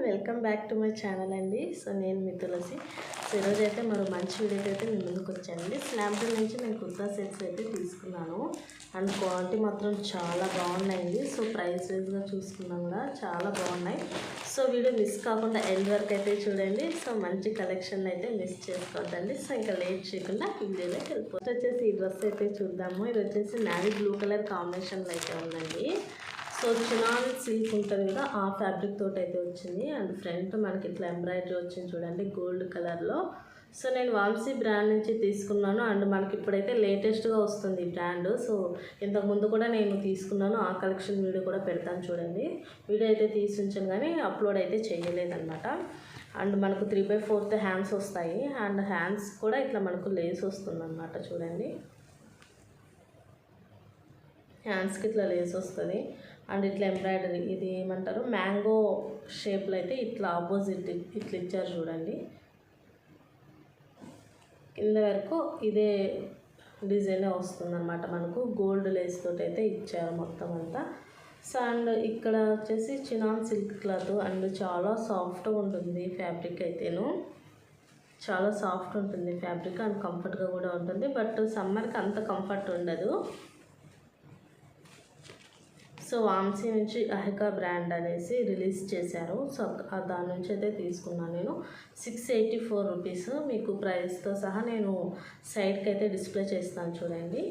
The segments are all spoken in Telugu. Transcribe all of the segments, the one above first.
Welcome back to my channel అండి. సో నేను మీ తులసి. సో ఈరోజు అయితే మరో మంచి వీడియో అయితే నేను ముందుకు వచ్చానండి. స్నాప్డీల్ నుంచి నేను కుర్తా సెట్స్ అయితే తీసుకున్నాను అండ్ క్వాలిటీ మాత్రం చాలా బాగున్నాయండి. సో ప్రైస్ వైజ్గా చూసుకున్నా కూడా చాలా బాగున్నాయి. సో వీడియో మిస్ కాకుండా ఎండ్ వరకు అయితే చూడండి. సో మంచి కలెక్షన్ అయితే మిస్ చేసుకోవద్దండి. సో ఇంకా లేట్ చేయకుండా వీడియోలోకి వెళ్ళిపోతుంది. వచ్చేసి ఈ డ్రెస్ అయితే చూద్దాము. ఇది వచ్చేసి నావీ బ్లూ కలర్ కాంబినేషన్లో అయితే ఉందండి. సో చినాన్ సిల్క్ ఉంటుంది కదా, ఆ ఫ్యాబ్రిక్ తోటి అయితే వచ్చింది. అండ్ ఫ్రంట్ మనకి ఇట్లా ఎంబ్రాయిడరీ వచ్చింది చూడండి గోల్డ్ కలర్లో. సో నేను వామ్సీ బ్రాండ్ నుంచి తీసుకున్నాను అండ్ మనకి ఇప్పుడైతే లేటెస్ట్గా వస్తుంది ఈ బ్రాండ్. సో ఇంతకుముందు కూడా నేను తీసుకున్నాను, ఆ కలెక్షన్ వీడియో కూడా పెడతాను చూడండి. వీడియో అయితే తీసి ఉంచాను కానీ అప్లోడ్ అయితే చేయలేదన్నమాట. అండ్ మనకు 3/4 హ్యాండ్స్ వస్తాయి అండ్ హ్యాండ్స్ కూడా ఇట్లా మనకు లేస్ వస్తుంది అన్నమాట. చూడండి హ్యాండ్స్కి ఇట్లా లేస్ వస్తుంది అండ్ ఇట్లా ఎంబ్రాయిడరీ, ఇది ఏమంటారు మ్యాంగో షేప్లో అయితే ఇట్లా ఆపోజిట్ ఇట్లా ఇచ్చారు చూడండి. కింద వరకు ఇదే డిజైనే వస్తుందన్నమాట. మనకు గోల్డ్ లేస్ తోటి అయితే ఇచ్చారు మొత్తం అంతా. సో అండ్ ఇక్కడ వచ్చేసి చినాన్ సిల్క్ క్లాత్ అండ్ చాలా సాఫ్ట్గా ఉంటుంది ఫ్యాబ్రిక్ అయితేను. చాలా సాఫ్ట్ ఉంటుంది ఫ్యాబ్రిక్ అండ్ కంఫర్ట్గా కూడా ఉంటుంది. బట్ సమ్మర్కి అంత కంఫర్ట్ ఉండదు. సో వామ్సీ నుంచి అహికా బ్రాండ్ అనేసి రిలీజ్ చేశారు. సో దాని నుంచి అయితే తీసుకున్నాను నేను. 684 రూపీస్. మీకు ప్రైస్తో సహా నేను సైడ్కి అయితే డిస్ప్లే చేస్తాను చూడండి.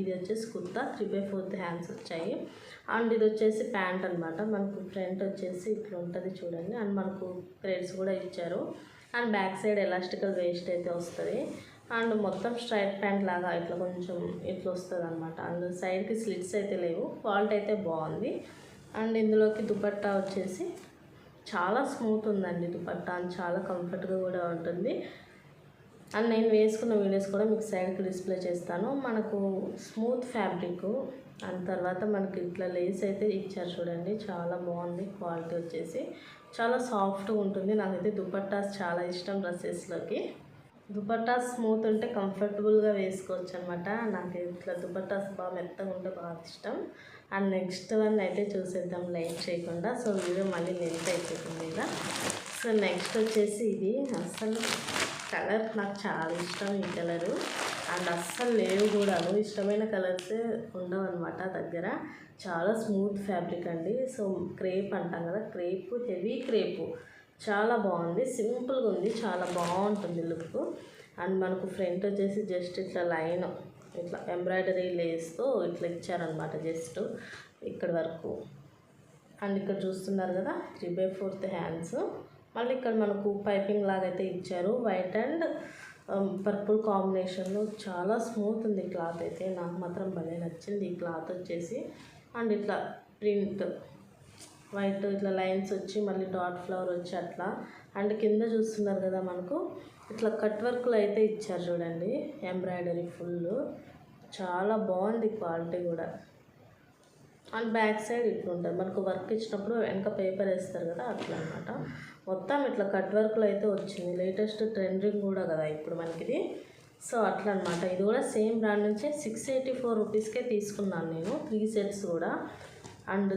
ఇది వచ్చేసి కుర్తా 3/4 హ్యాండ్స్ వచ్చాయి అండ్ ఇది వచ్చేసి ప్యాంట్ అనమాట. మనకు ఫ్రంట్ వచ్చేసి ఇట్లా ఉంటుంది చూడండి అండ్ మనకు థ్రెడ్స్ కూడా ఇచ్చారు అండ్ బ్యాక్ సైడ్ ఎలాస్టికల్ వేస్ట్ అయితే వస్తుంది అండ్ మొత్తం స్ట్రైట్ ప్యాంట్ లాగా ఇట్లా కొంచెం ఇట్లా వస్తుంది అనమాట. అండ్ సైడ్కి స్లిట్స్ అయితే లేవు. క్వాలిటీ అయితే బాగుంది అండ్ ఇందులోకి దుపట్టా వచ్చేసి చాలా స్మూత్ ఉందండి దుపట్టా అండ్ చాలా కంఫర్ట్గా కూడా ఉంటుంది. అండ్ నేను వేసుకున్న వీడియోస్ కూడా మీకు సైడ్కి డిస్ప్లే చేస్తాను. మనకు స్మూత్ ఫ్యాబ్రిక్ అండ్ తర్వాత మనకి ఇట్లా లేస్ అయితే ఇచ్చారు చూడండి. చాలా బాగుంది క్వాలిటీ వచ్చేసి. చాలా సాఫ్ట్గా ఉంటుంది. నాకైతే దుపట్టాస్ చాలా ఇష్టం. డ్రెస్సెస్లోకి దుపట్టా స్మూత్ ఉంటే కంఫర్టబుల్గా వేసుకోవచ్చు అనమాట. నాకు ఇట్లా దుపట్టాస్ బాగా మెత్తగా ఉంటే బాగా ఇష్టం. అండ్ నెక్స్ట్ వన్ అయితే చూసేద్దాం లైట్ చేయకుండా. సో వీడియో మళ్ళీ లెంత్ అయిపోతుంది ఇలా. సో నెక్స్ట్ వచ్చేసి ఇది అస్సలు కలర్ నాకు చాలా ఇష్టం ఈ కలరు అండ్ అస్సలు లేవు కూడాను. ఇష్టమైన కలర్సే ఉండవు అనమాట దగ్గర. చాలా స్మూత్ ఫ్యాబ్రిక్ అండి. సో క్రేప్ అంటాం కదా, క్రేప్ హెవీ క్రేపు చాలా బాగుంది. సింపుల్గా ఉంది, చాలా బాగుంటుంది లుక్. అండ్ మనకు ఫ్రంట్ వచ్చేసి జస్ట్ ఇట్లా లైన్ ఇట్లా ఎంబ్రాయిడరీ లేస్తో ఇట్లా ఇచ్చారనమాట జస్ట్ ఇక్కడ వరకు. అండ్ ఇక్కడ చూస్తున్నారు కదా 3/4 హ్యాండ్స్. మళ్ళీ ఇక్కడ మనకు పైపింగ్ లాగా అయితే ఇచ్చారు. వైట్ అండ్ పర్పుల్ కాంబినేషన్లో చాలా స్మూత్ ఉంది క్లాత్ అయితే. నాకు మాత్రం భలే నచ్చింది ఈ క్లాత్ వచ్చేసి. అండ్ ఇట్లా ప్రింట్ వైట్ ఇట్లా లైన్స్ వచ్చి మళ్ళీ డాట్ ఫ్లవర్ వచ్చి అట్లా. అండ్ కింద చూస్తున్నారు కదా మనకు ఇట్లా కట్ వర్క్లు అయితే ఇచ్చారు చూడండి ఎంబ్రాయిడరీ ఫుల్. చాలా బాగుంది క్వాలిటీ కూడా. అండ్ బ్యాక్ సైడ్ ఇట్లా ఉంటుంది మనకు వర్క్ ఇచ్చినప్పుడు వెనక పేపర్ వేస్తారు కదా అట్లా అనమాట. మొత్తం ఇట్లా కట్ వర్క్లో అయితే వచ్చింది. లేటెస్ట్ ట్రెండింగ్ కూడా కదా ఇప్పుడు మనకిది. సో అట్లా అనమాట. ఇది కూడా సేమ్ బ్రాండ్ నుంచే 684 రూపీస్కే తీసుకున్నాను నేను 3 సెట్స్ కూడా. అండ్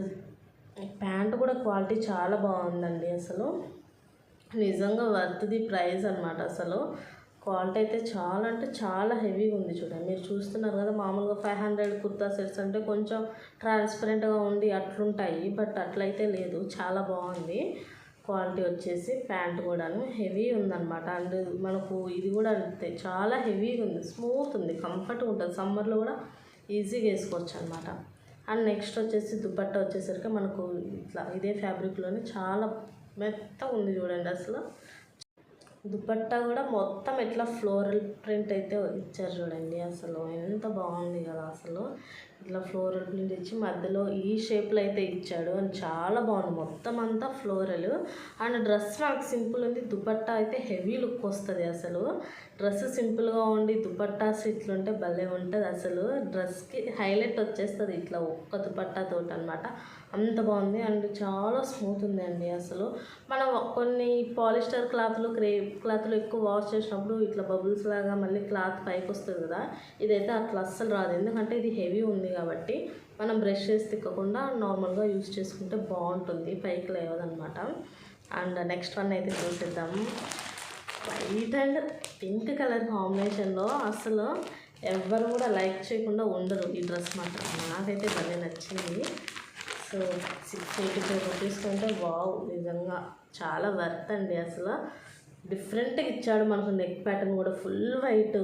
ప్యాంట్ కూడా క్వాలిటీ చాలా బాగుందండి. అసలు నిజంగా వర్త్ ది ప్రైస్ అనమాట. అసలు క్వాలిటీ అయితే చాలా అంటే చాలా హెవీగా ఉంది చూడండి. మీరు చూస్తున్నారు కదా, మామూలుగా 500 కుర్తా సెట్స్ అంటే కొంచెం ట్రాన్స్పరెంట్గా ఉండి అట్లుంటాయి. బట్ అట్లయితే లేదు, చాలా బాగుంది క్వాలిటీ వచ్చేసి. ప్యాంట్ కూడాను హెవీ ఉందన్నమాట. అండ్ మనకు ఇది కూడా అంతే, చాలా హెవీగా ఉంది, స్మూత్ ఉంది, కంఫర్ట్గా ఉంటుంది. సమ్మర్లో కూడా ఈజీగా వేసుకోవచ్చు అనమాట. అండ్ నెక్స్ట్ వచ్చేసి దుపట్టా వచ్చేసరికి మనకు ఇట్లా ఇదే ఫ్యాబ్రిక్లోనే చాలా మెత్తగా ఉంది చూడండి. అసలు దుపట్టా కూడా మొత్తం ఇట్లా ఫ్లోరల్ ప్రింట్ అయితే ఇచ్చారు చూడండి. అసలు ఎంత బాగుంది కదా. అసలు ఇట్లా ఫ్లోరల్ ప్రింట్ ఇచ్చి మధ్యలో ఈ షేప్లో అయితే ఇచ్చాడు అండ్ చాలా బాగుంది. మొత్తం అంతా ఫ్లోరల్. అండ్ డ్రెస్ మనకు సింపుల్ ఉంది, దుపట్టా అయితే హెవీ లుక్ వస్తుంది. అసలు డ్రెస్ సింపుల్గా ఉండి దుపట్టాస్ ఇట్లుంటే భలే ఉంటుంది. అసలు డ్రెస్కి హైలైట్ వచ్చేస్తుంది ఇట్లా ఒక్క దుపట్టాతోటి అనమాట. అంత బాగుంది అండ్ చాలా స్మూత్ ఉంది అండి. అసలు మనం కొన్ని పాలిస్టర్ క్లాత్లు క్రేప్ క్లాత్లు ఎక్కువ వాష్ చేసినప్పుడు ఇట్లా బబుల్స్ లాగా మళ్ళీ క్లాత్ పైకి వస్తుంది కదా, ఇదైతే అట్లా అస్సలు రాదు. ఎందుకంటే ఇది హెవీ ఉంది కాబట్టి మనం బ్రష్ చేసి తిక్కకుండా నార్మల్గా యూస్ చేసుకుంటే బాగుంటుంది, పైకి లేవదనమాట. అండ్ నెక్స్ట్ వన్ అయితే చూసేద్దాం. వైట్ అండ్ పింక్ కలర్ కాంబినేషన్లో అసలు ఎవ్వరు కూడా లైక్ చేయకుండా ఉండరు ఈ డ్రెస్ మాత్రం. నాకైతే భలే నచ్చింది. సో 684 రూపీస్ కంటే వావ్, నిజంగా చాలా వర్త్ అండి. అసలు డిఫరెంట్గా ఇచ్చాడు. మనకు నెక్ ప్యాటర్న్ కూడా ఫుల్ వైట్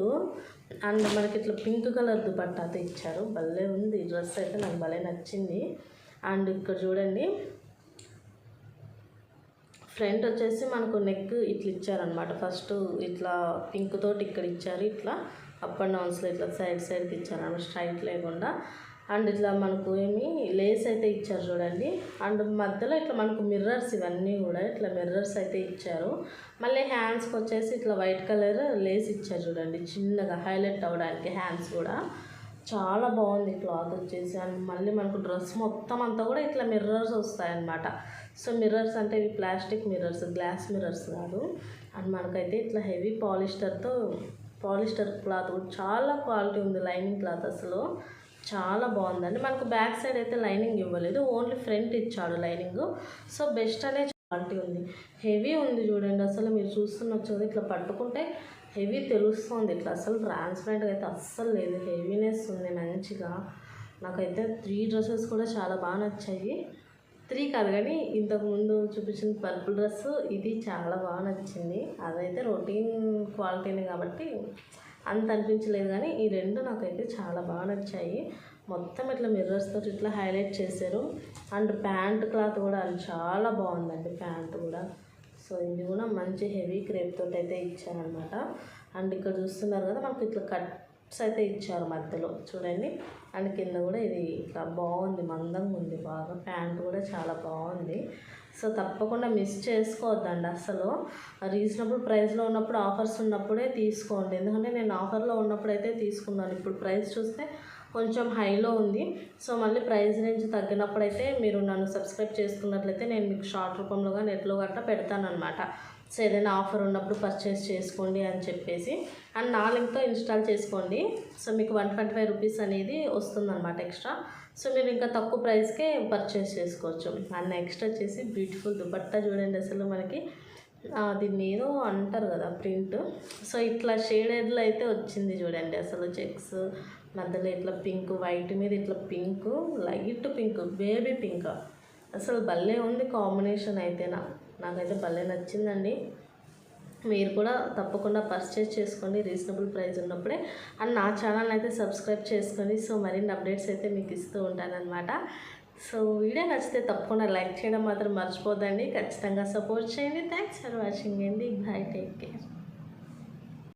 అండ్ మనకి ఇట్లా పింక్ కలర్ దుపట్టా అయితే ఇచ్చారు. భలే ఉంది ఈ డ్రెస్ అయితే, నాకు భలే నచ్చింది. అండ్ ఇక్కడ చూడండి, ఫ్రంట్ వచ్చేసి మనకు నెక్ ఇట్లా ఇచ్చారనమాట. ఫస్ట్ ఇట్లా పింక్ తోటి ఇక్కడ ఇచ్చారు, ఇట్లా అప్ అండ్ డౌన్స్లో ఇట్లా సైడ్కి ఇచ్చారు స్ట్రైట్ లేకుండా. అండ్ ఇట్లా మనకు లేస్ అయితే ఇచ్చారు చూడండి. అండ్ మధ్యలో ఇట్లా మనకు మిర్రర్స్, ఇవన్నీ కూడా ఇట్లా మిర్రర్స్ అయితే ఇచ్చారు. మళ్ళీ హ్యాండ్స్కి వచ్చేసి ఇట్లా వైట్ కలర్ లేస్ ఇచ్చారు చూడండి, చిన్నగా హైలైట్ అవ్వడానికి హ్యాండ్స్ కూడా. చాలా బాగుంది క్లాత్ వచ్చేసి. అండ్ మళ్ళీ మనకు డ్రెస్ మొత్తం అంతా కూడా ఇట్లా మిర్రర్స్ వస్తాయన్నమాట. సో మిర్రర్స్ అంటే ఇవి ప్లాస్టిక్ మిర్రర్స్, గ్లాస్ మిర్రర్స్ కాదు. అండ్ మనకైతే ఇట్లా హెవీ పాలిస్టర్ క్లాత్ కూడా చాలా క్వాలిటీ ఉంది. లైనింగ్ క్లాత్ అసలు చాలా బాగుందండి. మనకు బ్యాక్ సైడ్ అయితే లైనింగ్ ఇవ్వలేదు, ఓన్లీ ఫ్రంట్ ఇచ్చాడు లైనింగ్. సో బెస్ట్ అనే క్వాలిటీ ఉంది. హెవీ ఉంది చూడండి, అసలు మీరు చూస్తున్నచ్చు ఇట్లా పట్టుకుంటే హెవీ తెలుస్తుంది. ఇట్లా అసలు ట్రాన్స్పరెంట్గా అయితే అస్సలు లేదు, హెవీనెస్ ఉంది మంచిగా. నాకైతే 3 డ్రెస్సెస్ కూడా చాలా బాగా నచ్చాయి. 3 కాదు కానీ ఇంతకుముందు చూపించిన పర్పుల్ డ్రెస్ ఇది చాలా బాగా నచ్చింది. అదైతే రొటీన్ క్వాలిటీనే కాబట్టి అంత అనిపించలేదు, కానీ ఈ 2 నాకైతే చాలా బాగా నచ్చాయి. మొత్తం ఇట్లా మిర్రర్స్ తోటి ఇట్లా హైలైట్ చేశారు. అండ్ ప్యాంట్ క్లాత్ కూడా చాలా బాగుందండి, ప్యాంట్ కూడా. సో ఇది కూడా మంచి హెవీ క్రేప్ తోటి అయితే ఇచ్చారనమాట. అండ్ ఇక్కడ చూస్తున్నారు కదా, మనకు ఇట్లా కట్స్ అయితే ఇచ్చారు మధ్యలో చూడండి. అండ్ కింద కూడా ఇది ఇట్లా బాగుంది, మందంగా ఉంది బాగా. ప్యాంట్ కూడా చాలా బాగుంది. సో తప్పకుండా మిస్ చేసుకోవద్దండి అసలు. రీజనబుల్ ప్రైస్లో ఉన్నప్పుడు, ఆఫర్స్ ఉన్నప్పుడే తీసుకోండి. ఎందుకంటే నేను ఆఫర్లో ఉన్నప్పుడు అయితే తీసుకున్నాను. ఇప్పుడు ప్రైస్ చూస్తే కొంచెం హైలో ఉంది. సో మళ్ళీ ప్రైస్ రేంజ్ తగ్గినప్పుడైతే మీరు నన్ను సబ్స్క్రైబ్ చేసుకున్నట్లయితే నేను మీకు షార్ట్ రూపంలో నెట్లో గట్రా పెడతానమాట. సో ఏదైనా ఆఫర్ ఉన్నప్పుడు పర్చేస్ చేసుకోండి అని చెప్పేసి. అండ్ నా లింక్తో ఇన్స్టాల్ చేసుకోండి. సో మీకు 125 రూపీస్ అనేది వస్తుందన్నమాట ఎక్స్ట్రా. సో మీరు ఇంకా తక్కువ ప్రైస్కే పర్చేస్ చేసుకోవచ్చు. అండ్ నెక్స్ట్ వచ్చేసి బ్యూటిఫుల్ దుపట్టా చూడండి. అసలు మనకి దీన్ని ఏదో అంటారు కదా ప్రింట్. సో ఇట్లా షేడెడ్లో అయితే వచ్చింది చూడండి. అసలు చెక్స్ మధ్యలో ఇట్లా పింక్, వైట్ మీద ఇట్లా pink, light pink, baby pink. అసలు భలే ఉంది కాంబినేషన్ అయితే. నాకైతే భలే నచ్చిందండి. మీరు కూడా తప్పకుండా పర్చేస్ చేసుకోండి రీజనబుల్ ప్రైస్ ఉన్నప్పుడే. అండ్ నా ఛానల్ అయితే సబ్స్క్రైబ్ చేసుకోండి. సో మరిన్ని అప్డేట్స్ అయితే మీకు ఇస్తూ ఉంటానన్నమాట. సో వీడియో నచ్చితే తప్పకుండా లైక్ చేయడం మాత్రం మర్చిపోద్దండి. ఖచ్చితంగా సపోర్ట్ చేయండి. థ్యాంక్స్ ఫర్ వాచింగ్ అండి. Bye, take care.